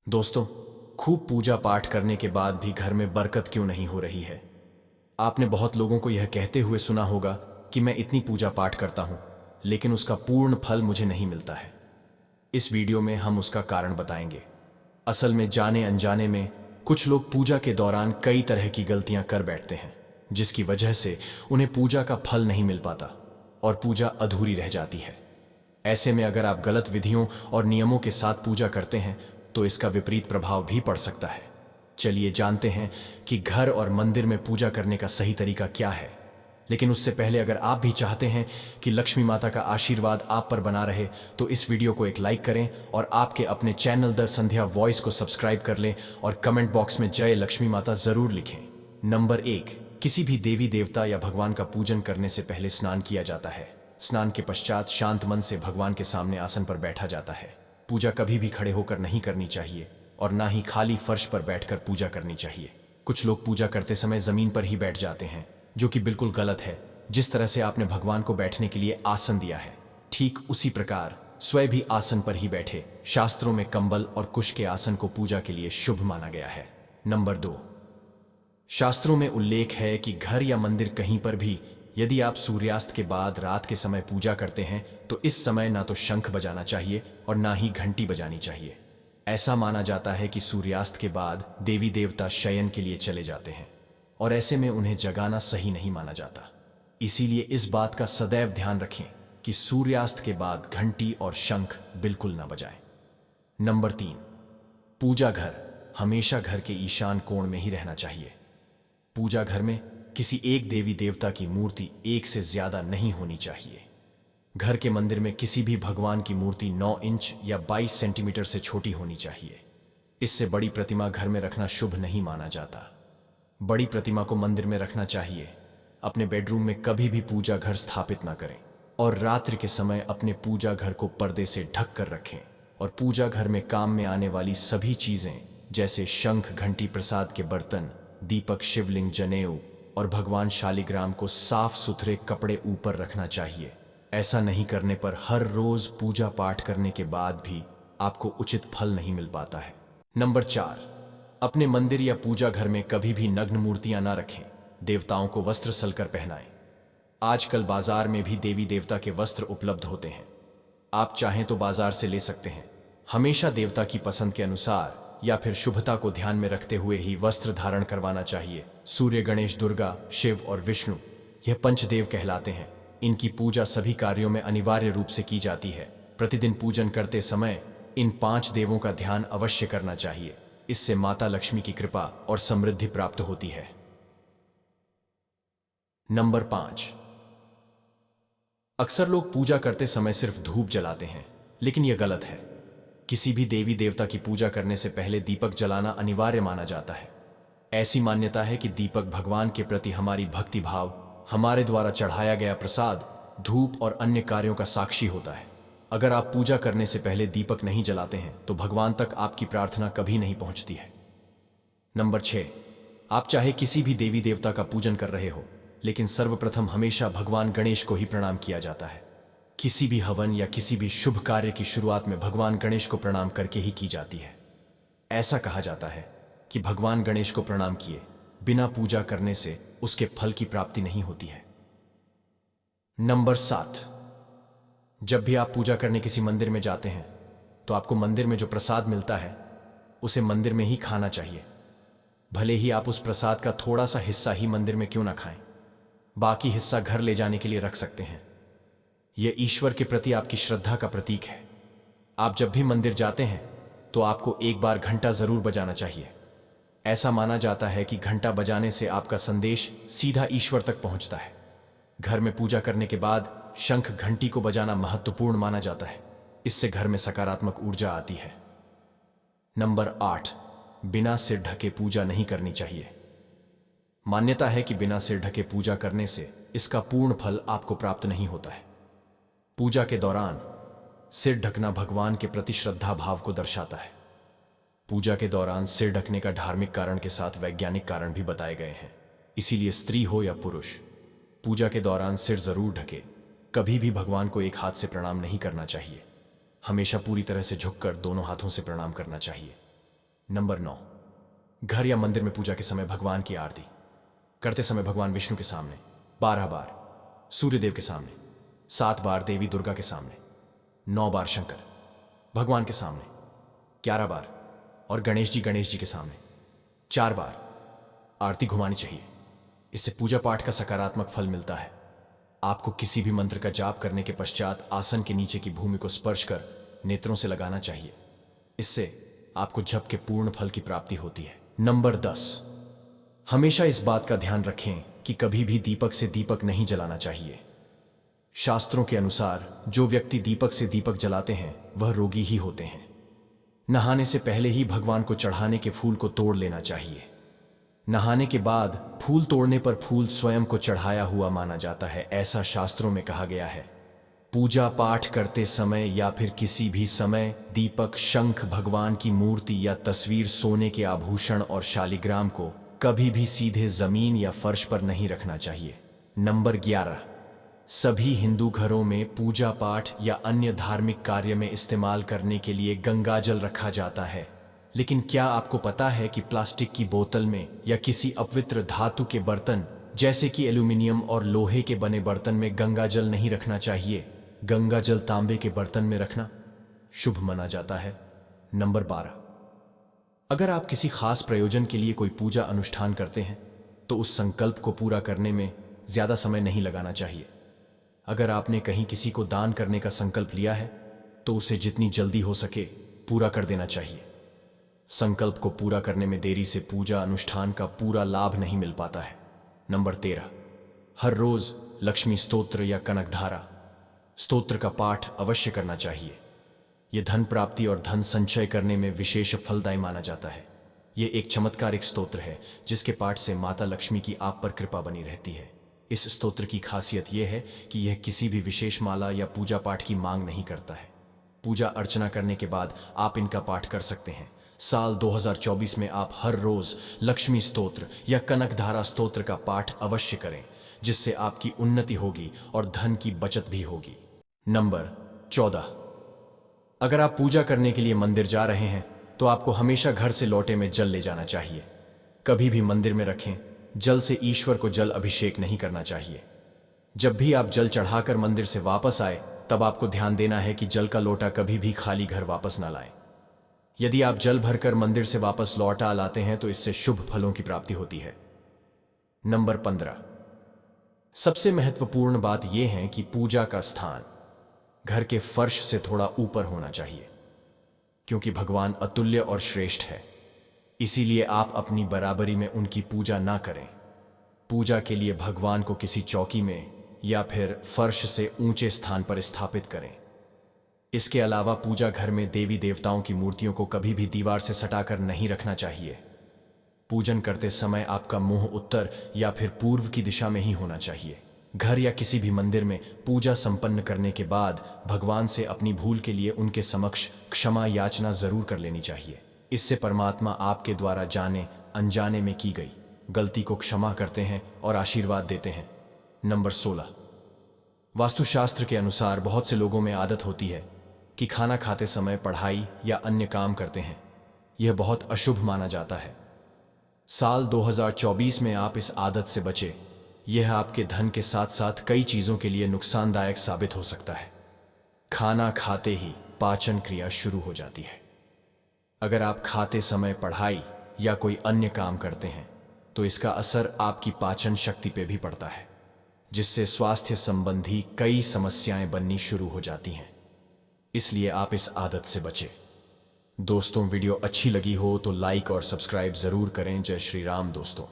दोस्तों, खूब पूजा पाठ करने के बाद भी घर में बरकत क्यों नहीं हो रही है? आपने बहुत लोगों को यह कहते हुए सुना होगा कि मैं इतनी पूजा पाठ करता हूं, लेकिन उसका पूर्ण फल मुझे नहीं मिलता है। इस वीडियो में हम उसका कारण बताएंगे। असल में जाने अनजाने में कुछ लोग पूजा के दौरान कई तरह की गलतियां कर बैठते हैं, जिसकी वजह से उन्हें पूजा का फल नहीं मिल पाता और पूजा अधूरी रह जाती है। ऐसे में अगर आप गलत विधियों और नियमों के साथ पूजा करते हैं तो इसका विपरीत प्रभाव भी पड़ सकता है। चलिए जानते हैं कि घर और मंदिर में पूजा करने का सही तरीका क्या है। लेकिन उससे पहले अगर आप भी चाहते हैं कि लक्ष्मी माता का आशीर्वाद आप पर बना रहे तो इस वीडियो को एक लाइक करें और आपके अपने चैनल द संध्या वॉइस को सब्सक्राइब कर लें और कमेंट बॉक्स में जय लक्ष्मी माता जरूर लिखें। नंबर 1, किसी भी देवी देवता या भगवान का पूजन करने से पहले स्नान किया जाता है। स्नान के पश्चात शांत मन से भगवान के सामने आसन पर बैठा जाता है। पूजा कभी भी खड़े होकर नहीं करनी चाहिए और ना ही खाली फर्श पर बैठकर पूजा करनी चाहिए। कुछ लोग पूजा करते समय जमीन पर ही बैठ जाते हैं, जो कि बिल्कुल गलत है। जिस तरह से आपने भगवान को बैठने के लिए आसन दिया है, ठीक उसी प्रकार स्वयं भी आसन पर ही बैठे। शास्त्रों में कंबल और कुश के आसन को पूजा के लिए शुभ माना गया है। नंबर 2, शास्त्रों में उल्लेख है कि घर या मंदिर कहीं पर भी यदि आप सूर्यास्त के बाद रात के समय पूजा करते हैं तो इस समय ना तो शंख बजाना चाहिए और ना ही घंटी बजानी चाहिए। ऐसा माना जाता है कि सूर्यास्त के बाद देवी देवता शयन के लिए चले जाते हैं और ऐसे में उन्हें जगाना सही नहीं माना जाता। इसीलिए इस बात का सदैव ध्यान रखें कि सूर्यास्त के बाद घंटी और शंख बिल्कुल ना बजाएं। नंबर 3, पूजा घर हमेशा घर के ईशान कोण में ही रहना चाहिए। पूजा घर में किसी एक देवी देवता की मूर्ति एक से ज्यादा नहीं होनी चाहिए। घर के मंदिर में किसी भी भगवान की मूर्ति 9 इंच या 22 सेंटीमीटर से छोटी होनी चाहिए। इससे बड़ी प्रतिमा घर में रखना शुभ नहीं माना जाता। बड़ी प्रतिमा को मंदिर में रखना चाहिए। अपने बेडरूम में कभी भी पूजा घर स्थापित ना करें और रात्रि के समय अपने पूजा घर को पर्दे से ढक कर रखें और पूजा घर में काम में आने वाली सभी चीजें जैसे शंख, घंटी, प्रसाद के बर्तन, दीपक, शिवलिंग, जनेऊ और भगवान शालिग्राम को साफ सुथरे कपड़े ऊपर रखना चाहिए। ऐसा नहीं करने पर हर रोज पूजा पाठ करने के बाद भी आपको उचित फल नहीं मिल पाता है। नंबर 4, अपने मंदिर या पूजा घर में कभी भी नग्न मूर्तियां ना रखें। देवताओं को वस्त्र सलकर पहनाएं। आजकल बाजार में भी देवी देवता के वस्त्र उपलब्ध होते हैं, आप चाहें तो बाजार से ले सकते हैं। हमेशा देवता की पसंद के अनुसार या फिर शुभता को ध्यान में रखते हुए ही वस्त्र धारण करवाना चाहिए। सूर्य, गणेश, दुर्गा, शिव और विष्णु यह पंचदेव कहलाते हैं। इनकी पूजा सभी कार्यों में अनिवार्य रूप से की जाती है। प्रतिदिन पूजन करते समय इन 5 देवों का ध्यान अवश्य करना चाहिए। इससे माता लक्ष्मी की कृपा और समृद्धि प्राप्त होती है। नंबर 5, अक्सर लोग पूजा करते समय सिर्फ धूप जलाते हैं, लेकिन यह गलत है। किसी भी देवी देवता की पूजा करने से पहले दीपक जलाना अनिवार्य माना जाता है। ऐसी मान्यता है कि दीपक भगवान के प्रति हमारी भक्ति भाव, हमारे द्वारा चढ़ाया गया प्रसाद, धूप और अन्य कार्यों का साक्षी होता है। अगर आप पूजा करने से पहले दीपक नहीं जलाते हैं तो भगवान तक आपकी प्रार्थना कभी नहीं पहुंचती है। नंबर 6, आप चाहे किसी भी देवी देवता का पूजन कर रहे हो, लेकिन सर्वप्रथम हमेशा भगवान गणेश को ही प्रणाम किया जाता है। किसी भी हवन या किसी भी शुभ कार्य की शुरुआत में भगवान गणेश को प्रणाम करके ही की जाती है। ऐसा कहा जाता है कि भगवान गणेश को प्रणाम किए बिना पूजा करने से उसके फल की प्राप्ति नहीं होती है। नंबर 7, जब भी आप पूजा करने किसी मंदिर में जाते हैं तो आपको मंदिर में जो प्रसाद मिलता है उसे मंदिर में ही खाना चाहिए। भले ही आप उस प्रसाद का थोड़ा सा हिस्सा ही मंदिर में क्यों ना खाएं, बाकी हिस्सा घर ले जाने के लिए रख सकते हैं। यह ईश्वर के प्रति आपकी श्रद्धा का प्रतीक है। आप जब भी मंदिर जाते हैं तो आपको एक बार घंटा जरूर बजाना चाहिए। ऐसा माना जाता है कि घंटा बजाने से आपका संदेश सीधा ईश्वर तक पहुंचता है। घर में पूजा करने के बाद शंख, घंटी को बजाना महत्वपूर्ण माना जाता है। इससे घर में सकारात्मक ऊर्जा आती है। नंबर 8, बिना सिर ढके पूजा नहीं करनी चाहिए। मान्यता है कि बिना सिर ढके पूजा करने से इसका पूर्ण फल आपको प्राप्त नहीं होता है। पूजा के दौरान सिर ढकना भगवान के प्रति श्रद्धा भाव को दर्शाता है। पूजा के दौरान सिर ढकने का धार्मिक कारण के साथ वैज्ञानिक कारण भी बताए गए हैं। इसीलिए स्त्री हो या पुरुष, पूजा के दौरान सिर जरूर ढके। कभी भी भगवान को एक हाथ से प्रणाम नहीं करना चाहिए। हमेशा पूरी तरह से झुककर दोनों हाथों से प्रणाम करना चाहिए। नंबर 9, घर या मंदिर में पूजा के समय भगवान की आरती करते समय भगवान विष्णु के सामने 12 बार, सूर्यदेव के सामने 7 बार, देवी दुर्गा के सामने 9 बार, शंकर भगवान के सामने 11 बार और गणेश जी के सामने 4 बार आरती घुमानी चाहिए। इससे पूजा पाठ का सकारात्मक फल मिलता है। आपको किसी भी मंत्र का जाप करने के पश्चात आसन के नीचे की भूमि को स्पर्श कर नेत्रों से लगाना चाहिए। इससे आपको जप के पूर्ण फल की प्राप्ति होती है। नंबर 10, हमेशा इस बात का ध्यान रखें कि कभी भी दीपक से दीपक नहीं जलाना चाहिए। शास्त्रों के अनुसार जो व्यक्ति दीपक से दीपक जलाते हैं वह रोगी ही होते हैं। नहाने से पहले ही भगवान को चढ़ाने के फूल को तोड़ लेना चाहिए। नहाने के बाद फूल तोड़ने पर फूल स्वयं को चढ़ाया हुआ माना जाता है, ऐसा शास्त्रों में कहा गया है। पूजा पाठ करते समय या फिर किसी भी समय दीपक, शंख, भगवान की मूर्ति या तस्वीर, सोने के आभूषण और शालिग्राम को कभी भी सीधे जमीन या फर्श पर नहीं रखना चाहिए। नंबर 11, सभी हिंदू घरों में पूजा पाठ या अन्य धार्मिक कार्य में इस्तेमाल करने के लिए गंगाजल रखा जाता है। लेकिन क्या आपको पता है कि प्लास्टिक की बोतल में या किसी अपवित्र धातु के बर्तन जैसे कि एल्यूमिनियम और लोहे के बने बर्तन में गंगाजल नहीं रखना चाहिए। गंगाजल तांबे के बर्तन में रखना शुभ माना जाता है। नंबर 12, अगर आप किसी खास प्रयोजन के लिए कोई पूजा अनुष्ठान करते हैं तो उस संकल्प को पूरा करने में ज्यादा समय नहीं लगाना चाहिए। अगर आपने कहीं किसी को दान करने का संकल्प लिया है तो उसे जितनी जल्दी हो सके पूरा कर देना चाहिए। संकल्प को पूरा करने में देरी से पूजा अनुष्ठान का पूरा लाभ नहीं मिल पाता है। नंबर 13, हर रोज लक्ष्मी स्तोत्र या कनकधारा स्तोत्र का पाठ अवश्य करना चाहिए। यह धन प्राप्ति और धन संचय करने में विशेष फलदायी माना जाता है। यह एक चमत्कारिक स्तोत्र है जिसके पाठ से माता लक्ष्मी की आप पर कृपा बनी रहती है। इस स्तोत्र की खासियत यह है कि यह किसी भी विशेष माला या पूजा पाठ की मांग नहीं करता है। पूजा अर्चना करने के बाद आप इनका पाठ कर सकते हैं। साल 2024 में आप हर रोज लक्ष्मी स्तोत्र या कनकधारा स्तोत्र का पाठ अवश्य करें, जिससे आपकी उन्नति होगी और धन की बचत भी होगी। नंबर 14, अगर आप पूजा करने के लिए मंदिर जा रहे हैं तो आपको हमेशा घर से लोटे में जल ले जाना चाहिए। कभी भी मंदिर में रखें जल से ईश्वर को जल अभिषेक नहीं करना चाहिए। जब भी आप जल चढ़ाकर मंदिर से वापस आए तब आपको ध्यान देना है कि जल का लोटा कभी भी खाली घर वापस ना लाएं। यदि आप जल भरकर मंदिर से वापस लौटा लाते हैं तो इससे शुभ फलों की प्राप्ति होती है। नंबर 15, सबसे महत्वपूर्ण बात यह है कि पूजा का स्थान घर के फर्श से थोड़ा ऊपर होना चाहिए, क्योंकि भगवान अतुल्य और श्रेष्ठ है। इसीलिए आप अपनी बराबरी में उनकी पूजा ना करें। पूजा के लिए भगवान को किसी चौकी में या फिर फर्श से ऊंचे स्थान पर स्थापित करें। इसके अलावा पूजा घर में देवी देवताओं की मूर्तियों को कभी भी दीवार से सटाकर नहीं रखना चाहिए। पूजन करते समय आपका मुंह उत्तर या फिर पूर्व की दिशा में ही होना चाहिए। घर या किसी भी मंदिर में पूजा संपन्न करने के बाद भगवान से अपनी भूल के लिए उनके समक्ष क्षमा याचना जरूर कर लेनी चाहिए। इससे परमात्मा आपके द्वारा जाने अनजाने में की गई गलती को क्षमा करते हैं और आशीर्वाद देते हैं। नंबर 16, वास्तुशास्त्र के अनुसार बहुत से लोगों में आदत होती है कि खाना खाते समय पढ़ाई या अन्य काम करते हैं। यह बहुत अशुभ माना जाता है। साल 2024 में आप इस आदत से बचें। यह आपके धन के साथ साथ कई चीजों के लिए नुकसानदायक साबित हो सकता है। खाना खाते ही पाचन क्रिया शुरू हो जाती है। अगर आप खाते समय पढ़ाई या कोई अन्य काम करते हैं तो इसका असर आपकी पाचन शक्ति पे भी पड़ता है, जिससे स्वास्थ्य संबंधी कई समस्याएं बननी शुरू हो जाती हैं। इसलिए आप इस आदत से बचें। दोस्तों, वीडियो अच्छी लगी हो तो लाइक और सब्सक्राइब जरूर करें। जय श्री राम दोस्तों।